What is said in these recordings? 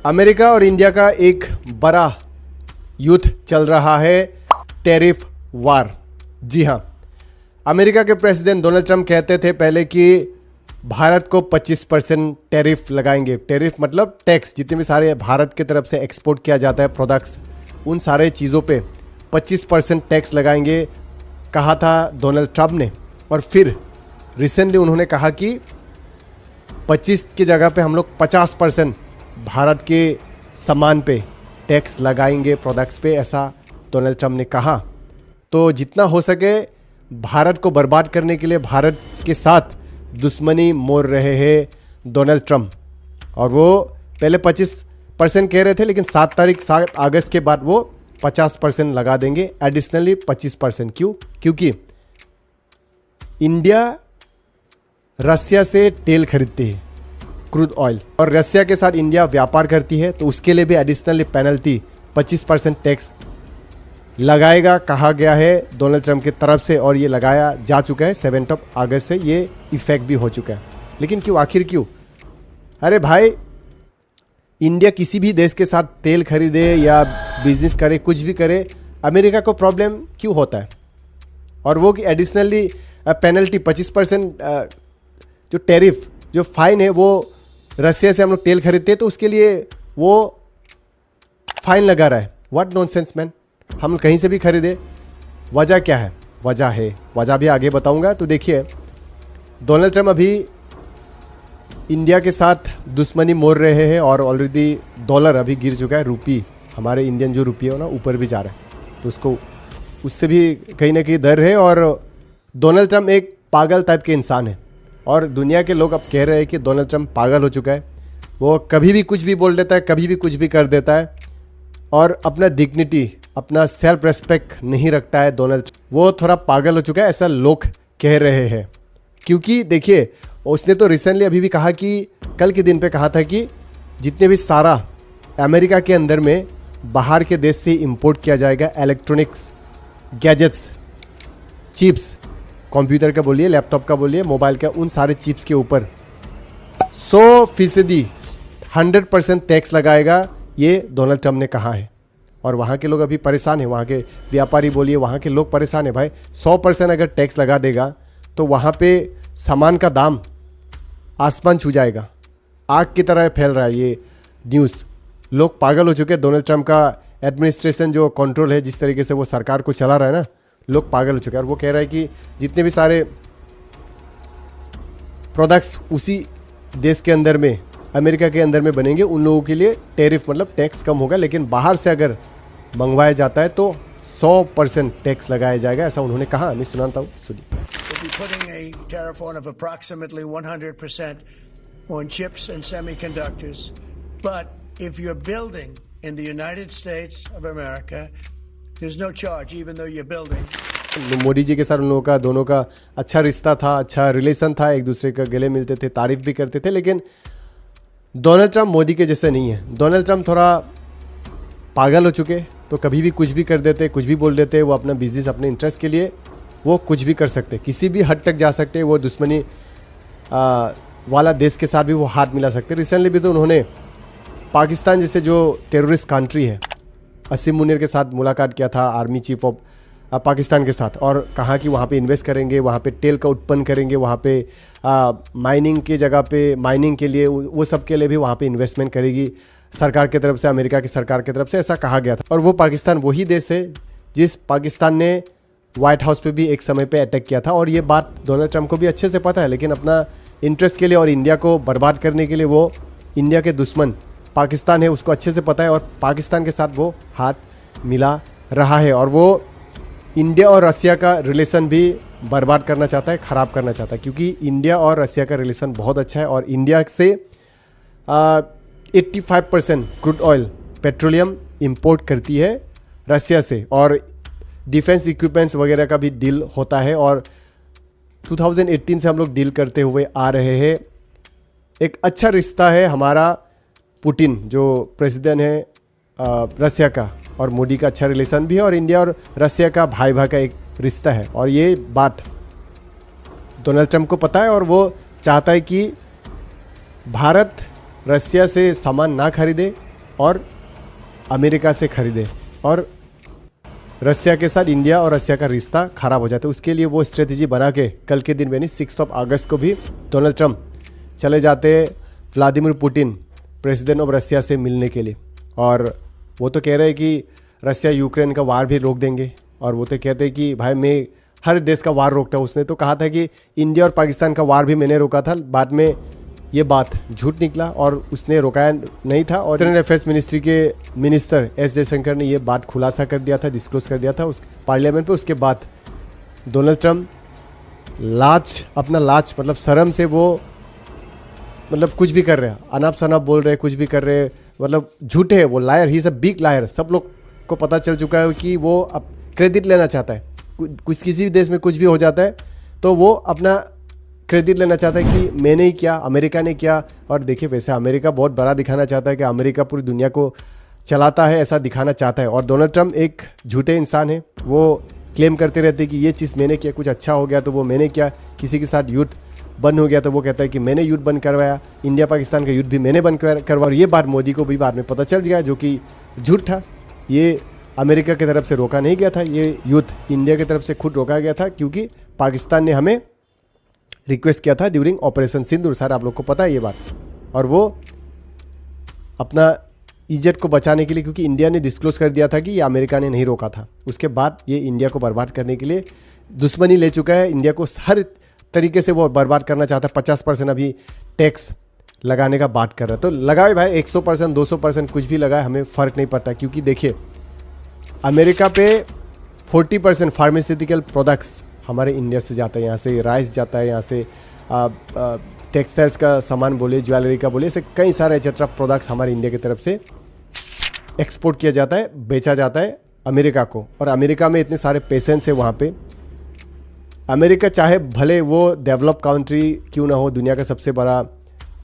America और India का एक बड़ा युद्ध चल रहा है, टैरिफ वार। जी हाँ, अमेरिका के प्रेसिडेंट डोनाल्ड ट्रंप कहते थे पहले कि भारत को 25% टैरिफ लगाएंगे। टैरिफ मतलब टैक्स, जितने भी सारे भारत की तरफ से एक्सपोर्ट किया जाता है प्रोडक्ट्स, उन सारे चीज़ों पे 25% टैक्स लगाएंगे, कहा था डोनाल्ड ट्रंप ने। और फिर रिसेंटली उन्होंने कहा कि 25 की जगह पे हम लोग 50% भारत के सामान पे टैक्स लगाएंगे, प्रोडक्ट्स पे, ऐसा डोनाल्ड ट्रंप ने कहा। तो जितना हो सके भारत को बर्बाद करने के लिए भारत के साथ दुश्मनी मोड़ रहे हैं डोनाल्ड ट्रंप। और वो पहले 25% कह रहे थे, लेकिन 7 अगस्त के बाद वो 50% लगा देंगे, एडिशनली 25%। क्यों? क्योंकि इंडिया रसिया से तेल खरीदती है, क्रूड ऑयल, और रसिया के साथ इंडिया व्यापार करती है, तो उसके लिए भी एडिशनली पेनल्टी 25% टैक्स लगाएगा, कहा गया है डोनाल्ड ट्रंप की तरफ से। और ये लगाया जा चुका है, 7 अगस्त से ये इफेक्ट भी हो चुका है। लेकिन क्यों, आखिर क्यों? अरे भाई, इंडिया किसी भी देश के साथ तेल खरीदे या बिजनेस करे, कुछ भी करे, अमेरिका को प्रॉब्लम क्यों होता है? और वो कि एडिशनली पेनल्टी 25% जो टैरिफ, जो फाइन है, वो रसिया से हम लोग तेल खरीदते हैं तो उसके लिए वो फाइन लगा रहा है। व्हाट नॉनसेंस मैन, हम कहीं से भी खरीदे, वजह क्या है? वजह भी आगे बताऊंगा। तो देखिए, डोनाल्ड ट्रंप अभी इंडिया के साथ दुश्मनी मोड़ रहे हैं और ऑलरेडी डॉलर अभी गिर चुका है, रूपी, हमारे इंडियन जो रुपये हो ना, ऊपर भी जा रहा है, तो उसको उससे भी कहीं ना कहीं डर है। और डोनाल्ड ट्रंप एक पागल टाइप के इंसान है और दुनिया के लोग अब कह रहे हैं कि डोनाल्ड ट्रंप पागल हो चुका है। वो कभी भी कुछ भी बोल देता है, कभी भी कुछ भी कर देता है, और अपना डिग्निटी, अपना सेल्फ रेस्पेक्ट नहीं रखता है डोनाल्ड। वो थोड़ा पागल हो चुका है, ऐसा लोग कह रहे हैं। क्योंकि देखिए, उसने तो रिसेंटली अभी भी कहा कि कल के दिन पे कहा था कि जितने भी सारा अमेरिका के अंदर में बाहर के देश से इंपोर्ट किया जाएगा, इलेक्ट्रॉनिक्स, गैजेट्स, चिप्स, कंप्यूटर का बोलिए, लैपटॉप का बोलिए, मोबाइल का, उन सारे चिप्स के ऊपर 100% 100% टैक्स लगाएगा, ये डोनाल्ड ट्रंप ने कहा है। और वहाँ के लोग अभी परेशान हैं, वहाँ के व्यापारी बोलिए, वहाँ के लोग परेशान हैं। भाई 100% अगर टैक्स लगा देगा तो वहाँ पे सामान का दाम आसमान छू जाएगा। आग की तरह फैल रहा है ये न्यूज़। लोग पागल हो चुके हैं। डोनाल्ड ट्रंप का एडमिनिस्ट्रेशन जो कंट्रोल है, जिस तरीके से वो सरकार को चला रहा है ना, लोग पागल हो चुके हैं। और वो कह रहा है कि जितने भी सारे प्रोडक्ट्स उसी देश के अंदर में, अमेरिका के अंदर में बनेंगे, उन लोगों के लिए टैरिफ मतलब टैक्स कम होगा, लेकिन बाहर से अगर मंगवाया जाता है तो 100% टैक्स लगाया जाएगा, ऐसा उन्होंने कहा। मैं सुनाता हूँ, सुनिए। Putting a tariff on of approximately 100% on chips and semiconductors. But if you're building in the United States of America, there's no charge, even though you're building. Modi ji के साथ उन लोगों का, दोनों का अच्छा रिश्ता था, अच्छा रिलेशन था, एक दूसरे का गले मिलते थे, तारीफ भी करते थे। लेकिन डोनाल्ड ट्रंप मोदी के जैसे नहीं है। डोनाल्ड ट्रंप थोड़ा पागल हो चुके, तो कभी भी कुछ भी कर देते, कुछ भी बोल देते। वो अपना बिजनेस, अपने इंटरेस्ट के लिए वो कुछ भी कर सकते, किसी भी हद तक जा सकते। वो दुश्मनी वाला देश के साथ भी वो हाथ मिला सकते। रिसेंटली भी तो उन्होंने पाकिस्तान जैसे जो टेररिस्ट कंट्री है, असीम मुनीर के साथ मुलाकात किया था, आर्मी चीफ ऑफ पाकिस्तान के साथ, और कहा कि वहाँ पे इन्वेस्ट करेंगे, वहाँ पे तेल का उत्पन्न करेंगे, वहाँ पे माइनिंग की जगह पे, माइनिंग के लिए, वो सब के लिए भी वहाँ पे इन्वेस्टमेंट करेगी सरकार की तरफ से, अमेरिका की सरकार की तरफ से, ऐसा कहा गया था। और वो पाकिस्तान वही देश है जिस पाकिस्तान ने व्हाइट हाउस पे भी एक समय पे अटैक किया था। और ये बात डोनाल्ड ट्रंप को भी अच्छे से पता है, लेकिन अपना इंटरेस्ट के लिए और इंडिया को बर्बाद करने के लिए वो इंडिया के दुश्मन पाकिस्तान है, उसको अच्छे से पता है, और पाकिस्तान के साथ वो हाथ मिला रहा है। और वो इंडिया और रसिया का रिलेशन भी बर्बाद करना चाहता है, ख़राब करना चाहता है, क्योंकि इंडिया और रसिया का रिलेशन बहुत अच्छा है। और इंडिया से 85% क्रूड ऑयल, पेट्रोलियम इंपोर्ट करती है रसिया से, और डिफेंस इक्विपमेंट्स वगैरह का भी डील होता है। और 2018 से हम लोग डील करते हुए आ रहे हैं। एक अच्छा रिश्ता है हमारा, पुतिन जो प्रेसिडेंट है रसिया का, और मोदी का अच्छा रिलेशन भी है, और इंडिया और रसिया का भाई भाई का एक रिश्ता है। और ये बात डोनाल्ड ट्रंप को पता है, और वो चाहता है कि भारत रसिया से सामान ना खरीदे, और अमेरिका से खरीदे और रसिया के साथ इंडिया और रसिया का रिश्ता खराब हो जाता है। उसके लिए वो स्ट्रेटजी बना के कल के दिन यानी 6 अगस्त को भी डोनाल्ड ट्रंप चले जाते Vladimir Putin president of Russia से मिलने के लिए। और वो तो कह रहे हैं कि रसिया यूक्रेन का वार भी रोक देंगे। और वो तो कहते हैं कि भाई मैं हर देश का वार रोकता हूँ। उसने तो कहा था कि इंडिया और पाकिस्तान का वार भी मैंने रोका था, बाद में ये बात झूठ निकला और उसने रोकाया नहीं था। और इंटरनल अफेयर्स मिनिस्ट्री के मिनिस्टर एस जयशंकर ने ये बात खुलासा कर दिया था, डिस्क्लोज कर दिया था उस पार्लियामेंट पे। उसके बाद डोनाल्ड ट्रंप अपना लाज मतलब शर्म से वो मतलब कुछ भी कर रहे हैं, अनाप शनाप बोल रहे हैं, कुछ भी कर रहे हैं, मतलब झूठे है वो, liar, he is a big liar. सब लोग को पता चल चुका है कि वो अब क्रेडिट लेना चाहता है। कुछ किसी भी देश में कुछ भी हो जाता है तो वो अपना क्रेडिट लेना चाहता है कि मैंने ही किया, अमेरिका ने किया। और देखिए वैसे अमेरिका बहुत बड़ा दिखाना चाहता है कि अमेरिका पूरी दुनिया को चलाता है, ऐसा दिखाना चाहता है। और डोनाल्ड ट्रंप एक झूठे इंसान है, वो क्लेम करते रहते हैं कि ये चीज़ मैंने किया, कुछ अच्छा हो गया तो वो मैंने किया, किसी के साथ युद्ध बंद हो गया तो वो कहता है कि मैंने युद्ध बंद करवाया, इंडिया पाकिस्तान का युद्ध भी मैंने बंद करवाया। और ये बात मोदी को भी बाद में पता चल गया, जो कि झूठ था। ये अमेरिका की तरफ से रोका नहीं गया था, ये युद्ध इंडिया की तरफ से खुद रोका गया था, क्योंकि पाकिस्तान ने हमें रिक्वेस्ट किया था ड्यूरिंग ऑपरेशन सिंदूर। सर आप लोग को पता है ये बात। और वो अपना इज्जत को बचाने के लिए, क्योंकि इंडिया ने डिस्क्लोज कर दिया था कि ये अमेरिका ने नहीं रोका था, उसके बाद ये इंडिया को बर्बाद करने के लिए दुश्मनी ले चुका है। इंडिया को हर तरीके से वो बर्बाद करना चाहता है। 50% अभी टैक्स लगाने का बात कर रहा है, तो लगाए भाई 100%, 200% कुछ भी लगाए, हमें फ़र्क नहीं पड़ता। क्योंकि देखिए अमेरिका पे 40% फार्मास्यूटिकल प्रोडक्ट्स हमारे इंडिया से जाता है, यहाँ से राइस जाता है, यहाँ से टेक्सटाइल्स का सामान बोले, ज्वेलरी का बोले, ऐसे कई सारे एक्सेट्रा प्रोडक्ट्स हमारे इंडिया की तरफ से एक्सपोर्ट किया जाता है, बेचा जाता है अमेरिका को। और अमेरिका में इतने सारे पेशेंट्स है वहाँ पे। अमेरिका चाहे भले वो डेवलप कंट्री क्यों ना हो, दुनिया का सबसे बड़ा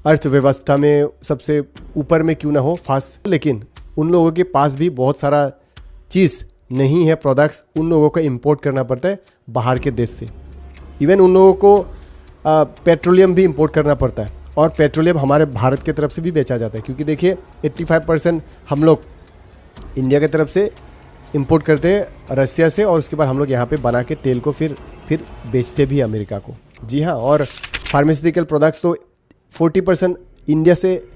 अर्थव्यवस्था में सबसे ऊपर में क्यों ना हो फास्ट, लेकिन उन लोगों के पास भी बहुत सारा चीज़ नहीं है, प्रोडक्ट्स उन लोगों को इंपोर्ट करना पड़ता है बाहर के देश से। इवन उन लोगों को पेट्रोलियम भी इंपोर्ट करना पड़ता है, और पेट्रोलियम हमारे भारत की तरफ से भी बेचा जाता है। क्योंकि देखिए 85% हम लोग इंडिया की तरफ से इंपोर्ट करते हैं रसिया से, और उसके बाद हम लोग यहाँ पे बना के तेल को फिर बेचते भी अमेरिका को। जी हाँ, और फार्मास्यूटिकल प्रोडक्ट्स तो 40% इंडिया से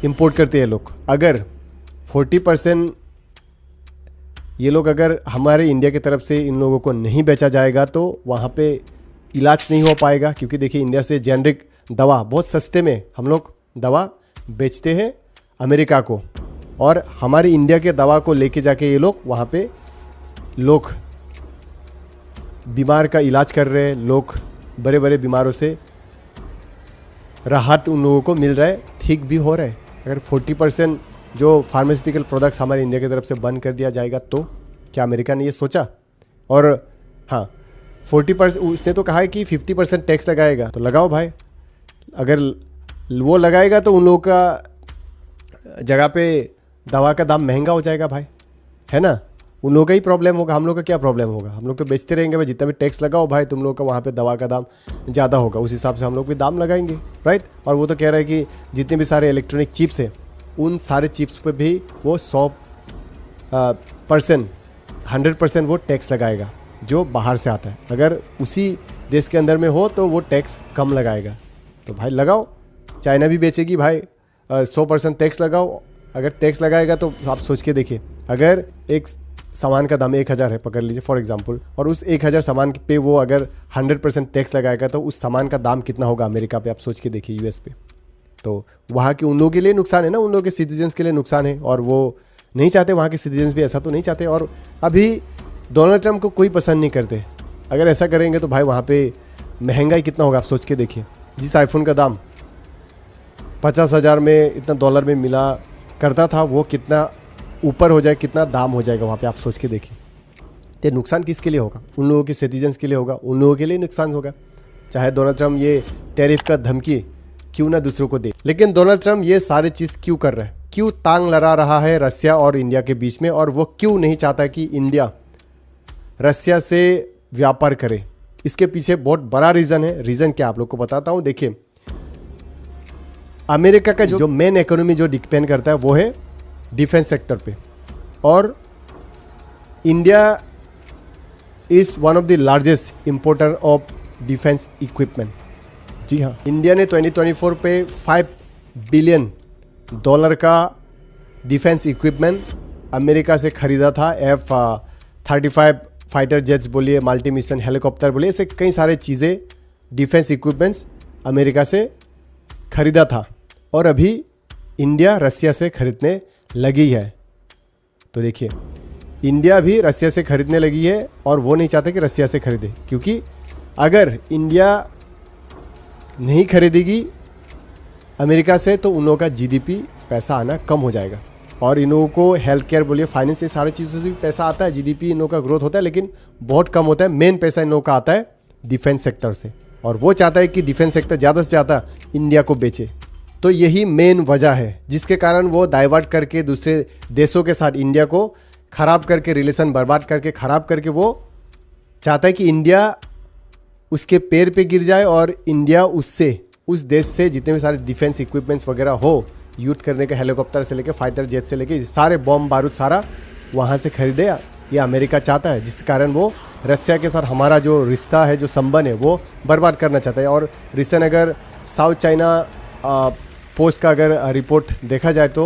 इंपोर्ट करते हैं लोग। अगर 40% ये लोग अगर हमारे इंडिया की तरफ से इन लोगों को नहीं बेचा जाएगा तो वहाँ पे इलाज नहीं हो पाएगा। क्योंकि देखिए इंडिया से जेनरिक दवा बहुत सस्ते में हम लोग दवा बेचते हैं अमेरिका को, और हमारी इंडिया के दवा को लेके जाके ये लोग वहाँ पे लोग बीमार का इलाज कर रहे हैं, लोग बड़े बड़े बीमारों से राहत उन लोगों को मिल रहा है, ठीक भी हो रहा है। अगर 40% जो फार्मास्यूटिकल प्रोडक्ट्स हमारे इंडिया की तरफ से बंद कर दिया जाएगा तो क्या अमेरिका ने ये सोचा? और हाँ 40%, उसने तो कहा है कि 50% टैक्स लगाएगा, तो लगाओ भाई। अगर वो लगाएगा तो उन लोगों का जगह पे दवा का दाम महंगा हो जाएगा भाई, है ना। उन लोगों का ही प्रॉब्लम होगा, हम लोग का क्या प्रॉब्लम होगा? हम लोग तो बेचते रहेंगे भाई, जितना भी टैक्स लगाओ भाई तुम लोग का वहाँ पे दवा का दाम ज़्यादा होगा, उस हिसाब से हम लोग भी दाम लगाएंगे, राइट। और वो तो कह रहा है कि जितने भी सारे इलेक्ट्रॉनिक चिप्स हैं उन सारे चिप्स पे भी वो 100% वो टैक्स लगाएगा जो बाहर से आता है। अगर उसी देश के अंदर में हो तो वो टैक्स कम लगाएगा। तो भाई लगाओ, चाइना भी बेचेगी भाई 100% टैक्स लगाओ। अगर टैक्स लगाएगा तो आप सोच के देखिए, अगर एक सामान का दाम 1000 है पकड़ लीजिए फॉर एग्जांपल, और उस 1000 सामान पे वो अगर 100% टैक्स लगाएगा तो उस सामान का दाम कितना होगा अमेरिका पे? आप सोच के देखिए, यूएस पे। तो वहाँ के उन लोगों के लिए नुकसान है ना, उन लोगों के सिटीजन्स के लिए नुकसान है, और वो नहीं चाहते, वहाँ के सिटीजन्स भी ऐसा तो नहीं चाहते। और अभी डोनाल्ड ट्रंप को कोई पसंद नहीं करते। अगर ऐसा करेंगे तो भाई वहाँ पे महंगाई कितना होगा आप सोच के देखिए। जिस आईफोन का दाम 50,000 में इतना डॉलर में मिला करता था, वो कितना ऊपर हो जाए, कितना दाम हो जाएगा वहाँ पे, आप सोच के देखिए। ये नुकसान किसके लिए होगा? उन लोगों के सिटीजन्स के लिए होगा, उन लोगों के लिए नुकसान होगा। चाहे डोनाल्ड ट्रंप ये टैरिफ का धमकी क्यों ना दूसरों को दे, लेकिन डोनाल्ड ट्रंप ये सारे चीज़ क्यों कर रहा है? क्यों टांग लड़ा रहा है रसिया और इंडिया के बीच में? और वो क्यों नहीं चाहता कि इंडिया रसिया से व्यापार करे? इसके पीछे बहुत बड़ा रीज़न है। रीज़न क्या आप लोग को बताता हूँ। देखिए, अमेरिका का जो मेन इकोनॉमी जो डिपेंड करता है वो है डिफेंस सेक्टर पे। और India is one of the largest importer of defence equipment. जी हाँ, इंडिया ने 2024 पे $5 बिलियन का डिफेंस इक्विपमेंट अमेरिका से ख़रीदा था। F-35 फाइटर जेट्स बोलिए, मल्टी मिशन हेलीकॉप्टर बोलिए, ऐसे कई सारे चीज़ें डिफेंस इक्विपमेंट्स अमेरिका से ख़रीदा था। और अभी इंडिया रसिया से ख़रीदने लगी है। तो देखिए, इंडिया भी रसिया से ख़रीदने लगी है और वो नहीं चाहते कि रसिया से ख़रीदे, क्योंकि अगर इंडिया नहीं खरीदेगी अमेरिका से तो उन लोगों का जीडीपी पैसा आना कम हो जाएगा। और इन लोगों को हेल्थ केयर बोलिए, फाइनेंस, ये सारी चीज़ों से भी पैसा आता है, जीडीपी इन लोगों का ग्रोथ होता है, लेकिन बहुत कम होता है। मेन पैसा इन लोगों का आता है डिफेंस सेक्टर से, और वो चाहता है कि डिफेंस सेक्टर ज़्यादा से ज़्यादा इंडिया को बेचे। तो यही मेन वजह है जिसके कारण वो डाइवर्ट करके दूसरे देशों के साथ इंडिया को ख़राब करके, रिलेशन बर्बाद करके, ख़राब करके, वो चाहता है कि इंडिया उसके पैर पे गिर जाए और इंडिया उस देश से जितने भी सारे डिफेंस इक्विपमेंट्स वगैरह हो, यूथ करने के हेलीकॉप्टर से लेके फाइटर जेट से लेके सारे बॉम्ब बारूद सारा वहाँ से खरीदे, ये अमेरिका चाहता है। जिसके कारण वो रसिया के साथ हमारा जो रिश्ता है, जो संबंध है, वो बर्बाद करना चाहता है। और रिसेंट अगर साउथ चाइना पोस्ट का अगर रिपोर्ट देखा जाए तो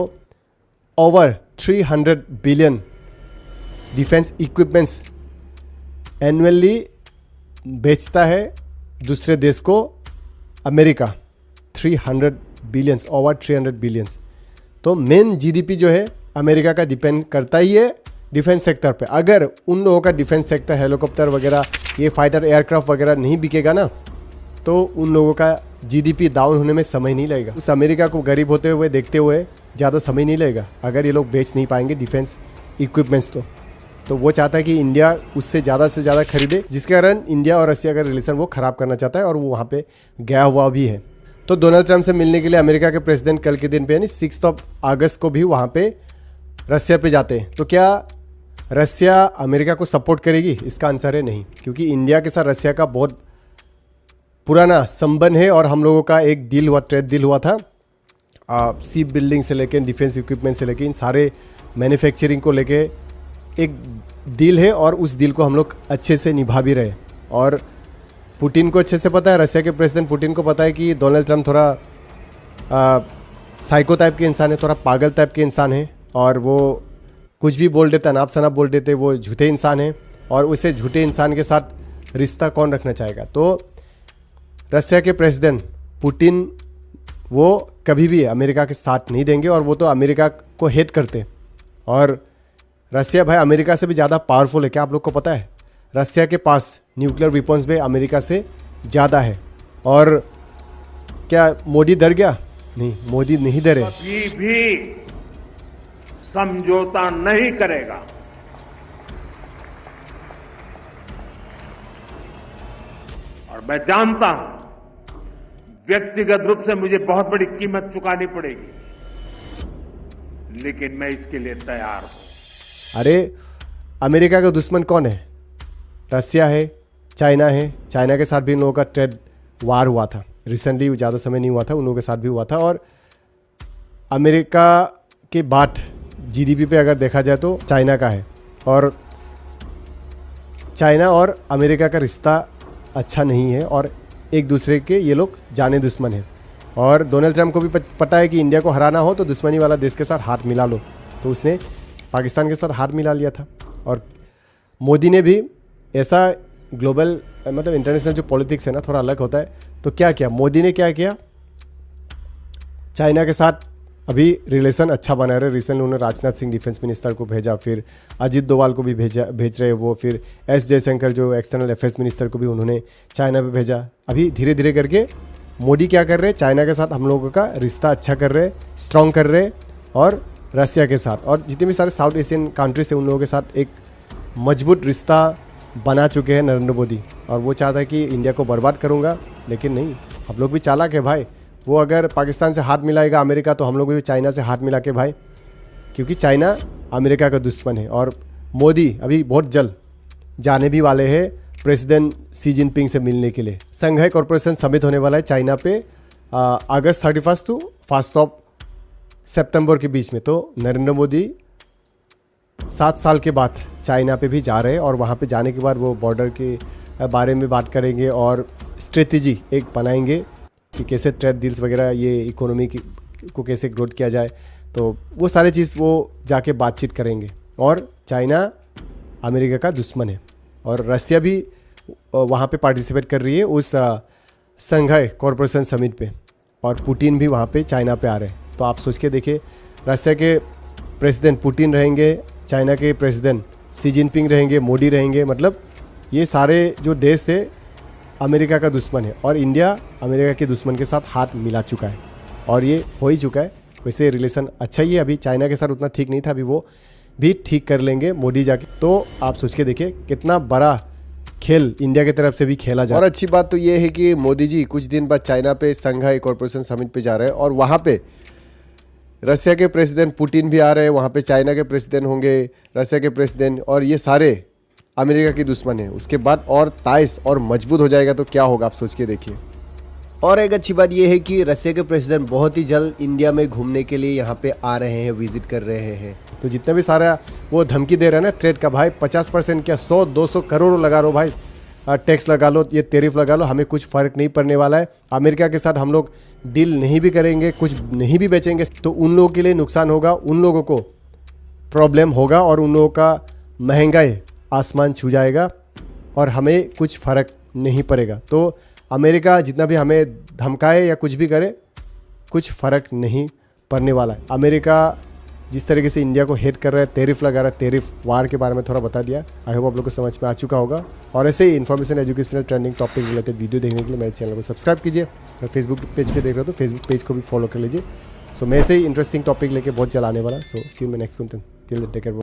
over 300 billion defence equipments annually बेचता है दूसरे देश को अमेरिका। 300 billions, over 300 billions. तो मेन जीडीपी जो है अमेरिका का डिपेंड करता ही है डिफेंस सेक्टर पे। अगर उन लोगों का डिफेंस सेक्टर, हेलीकॉप्टर वगैरह, ये फाइटर एयरक्राफ्ट वगैरह नहीं बिकेगा ना, तो उन लोगों का जीडीपी डाउन होने में समय नहीं लगेगा। उस अमेरिका को गरीब होते हुए देखते हुए ज़्यादा समय नहीं लगेगा अगर ये लोग बेच नहीं पाएंगे डिफेंस इक्विपमेंट्स। तो वो चाहता है कि इंडिया उससे ज़्यादा से ज़्यादा खरीदे, जिसके कारण इंडिया और रसिया का रिलेशन वो ख़राब करना चाहता है, और वो वहाँ पे गया हुआ भी है। तो डोनाल्ड ट्रंप से मिलने के लिए अमेरिका के प्रेसिडेंट कल के दिन पे यानी 6 अगस्त को भी वहाँ पे रसिया पे जाते हैं। तो क्या रसिया अमेरिका को सपोर्ट करेगी? इसका आंसर है नहीं, क्योंकि इंडिया के साथ रसिया का बहुत पुराना संबंध है और हम लोगों का एक डील हुआ, ट्रेड डील हुआ था, शिप बिल्डिंग से लेकर डिफेंस इक्विपमेंट से लेकर इन सारे मैन्युफैक्चरिंग को लेके एक डील है, और उस डील को हम लोग अच्छे से निभा भी रहे। और पुतिन को अच्छे से पता है, रसिया के प्रेसिडेंट पुतिन को पता है कि डोनाल्ड ट्रंप थोड़ा साइको टाइप के इंसान है, थोड़ा पागल टाइप के इंसान है, और वो कुछ भी बोल देता, नाप शनाप बोल देते, वो झूठे इंसान है, और उसे झूठे इंसान के साथ रिश्ता कौन रखना चाहेगा। तो रसिया के प्रेसिडेंट पुतिन वो कभी भी अमेरिका के साथ नहीं देंगे, और वो तो अमेरिका को हेट करते। और रसिया भाई अमेरिका से भी ज़्यादा पावरफुल है, क्या आप लोग को पता है? रसिया के पास न्यूक्लियर वेपन्स भी अमेरिका से ज़्यादा है। और क्या मोदी डर गया? नहीं, मोदी नहीं डरे। कभी भी समझौता नहीं करेगा। और मैं जानता हूं व्यक्तिगत रूप से मुझे बहुत बड़ी कीमत चुकानी पड़ेगी, लेकिन मैं इसके लिए तैयार हूं। अरे अमेरिका का दुश्मन कौन है? रसिया है, चाइना है। चाइना के साथ भी इन लोगों का ट्रेड वार हुआ था रिसेंटली, ज़्यादा समय नहीं हुआ था, उन लोगों के साथ भी हुआ था। और अमेरिका के बाद जीडीपी पे अगर देखा जाए तो चाइना का है, और चाइना और अमेरिका का रिश्ता अच्छा नहीं है, और एक दूसरे के ये लोग जाने दुश्मन हैं। और डोनाल्ड ट्रंप को भी पता है कि इंडिया को हराना हो तो दुश्मनी वाला देश के साथ हाथ मिला लो, तो उसने पाकिस्तान के साथ हाथ मिला लिया था। और मोदी ने भी ऐसा ग्लोबल मतलब इंटरनेशनल जो पॉलिटिक्स है ना, थोड़ा अलग होता है। तो क्या किया मोदी ने? क्या किया? चाइना के साथ अभी रिलेशन अच्छा बना रहे। रिसेंटली उन्होंने राजनाथ सिंह डिफेंस मिनिस्टर को भेजा, फिर अजीत डोवाल को भी भेज रहे वो, फिर एस जयशंकर जो एक्सटर्नल अफेयर्स मिनिस्टर को भी उन्होंने चाइना पे भेजा। अभी धीरे धीरे करके मोदी क्या कर रहे हैं? चाइना के साथ हम लोगों का रिश्ता अच्छा कर रहे, स्ट्रॉन्ग कर रहे, और रसिया के साथ और जितने भी सारे साउथ एशियन कंट्रीज हैं उन लोगों के साथ एक मजबूत रिश्ता बना चुके हैं नरेंद्र मोदी। और वो चाहता है कि इंडिया को बर्बाद करूँगा, लेकिन नहीं, हम लोग भी चालाक है भाई। वो अगर पाकिस्तान से हाथ मिलाएगा अमेरिका, तो हम लोग भी चाइना से हाथ मिला के भाई, क्योंकि चाइना अमेरिका का दुश्मन है। और मोदी अभी बहुत जल्द जाने भी वाले हैं प्रेसिडेंट शी जिनपिंग से मिलने के लिए। संघाई कॉरपोरेशन समिट होने वाला है चाइना पे अगस्त 31 टू 1 सितंबर के बीच में। तो नरेंद्र मोदी 7 साल के बाद चाइना पे भी जा रहे हैं और वहाँ पे जाने के बाद वो बॉर्डर के बारे में बात करेंगे और स्ट्रेटेजी एक बनाएंगे कि कैसे ट्रेड डील्स वगैरह ये इकोनॉमी को कैसे ग्रोथ किया जाए। तो वो सारी चीज़ वो जाके बातचीत करेंगे। और चाइना अमेरिका का दुश्मन है और रसिया भी वहाँ पे पार्टिसिपेट कर रही है उस संघाई कॉरपोरेशन समिट पे, और पुतिन भी वहाँ पे चाइना पे आ रहे हैं। तो आप सोच के देखिए, रसिया के प्रेसिडेंट पुतिन रहेंगे, चाइना के प्रेसिडेंट शी जिनपिंग रहेंगे, मोदी रहेंगे। मतलब ये सारे जो देश थे अमेरिका का दुश्मन है और इंडिया अमेरिका के दुश्मन के साथ हाथ मिला चुका है और ये हो ही चुका है। वैसे रिलेशन अच्छा ही है, अभी चाइना के साथ उतना ठीक नहीं था, अभी वो भी ठीक कर लेंगे मोदी जाके। तो आप सोच के देखिए कितना बड़ा खेल इंडिया की तरफ से भी खेला जा रहा है। और अच्छी बात तो ये है कि मोदी जी कुछ दिन बाद चाइना पे संघाई कॉरपोरेशन समिट पे जा रहे हैं और वहाँ पे रसिया के प्रेसिडेंट पुतिन भी आ रहे हैं, वहाँ पे चाइना के प्रेसिडेंट होंगे, रसिया के प्रेसिडेंट, और ये सारे अमेरिका के दुश्मन है। उसके बाद और ताइस और मजबूत हो जाएगा तो क्या होगा आप सोच के देखिए। और एक अच्छी बात यह है कि रसिया के प्रेसिडेंट बहुत ही जल्द इंडिया में घूमने के लिए यहाँ पे आ रहे हैं, विजिट कर रहे हैं। तो जितना भी सारा वो धमकी दे रहे हैं ना ट्रेड का, भाई 50% क्या 100-200 करोड़ लगा लो भाई, टैक्स लगा लो, ये टैरिफ लगा लो, हमें कुछ फ़र्क नहीं पड़ने वाला है। अमेरिका के साथ हम लोग डील नहीं भी करेंगे, कुछ नहीं भी बेचेंगे तो उन लोगों के लिए नुकसान होगा, उन लोगों को प्रॉब्लम होगा और उन लोगों का महंगाई आसमान छू जाएगा और हमें कुछ फ़र्क नहीं पड़ेगा। तो अमेरिका जितना भी हमें धमकाए या कुछ भी करे, कुछ फ़र्क नहीं पड़ने वाला है। अमेरिका जिस तरीके से इंडिया को हेट कर रहा है, टैरिफ लगा रहा है, टैरिफ वार के बारे में थोड़ा बता दिया। आई होप आप लोग को समझ में आ चुका होगा। और ऐसे ही information, educational, trending topic related video देखने के लिए मेरे चैनल को सब्सक्राइब कीजिए। और फेसबुक पेज पे देख रहे हो तो फेसबुक पेज को भी फॉलो कर लीजिए। सो मैं ऐसे ही इंटरेस्टिंग टॉपिक लेके बहुत जल्द आने वाला। So see you in next content. Till then take care.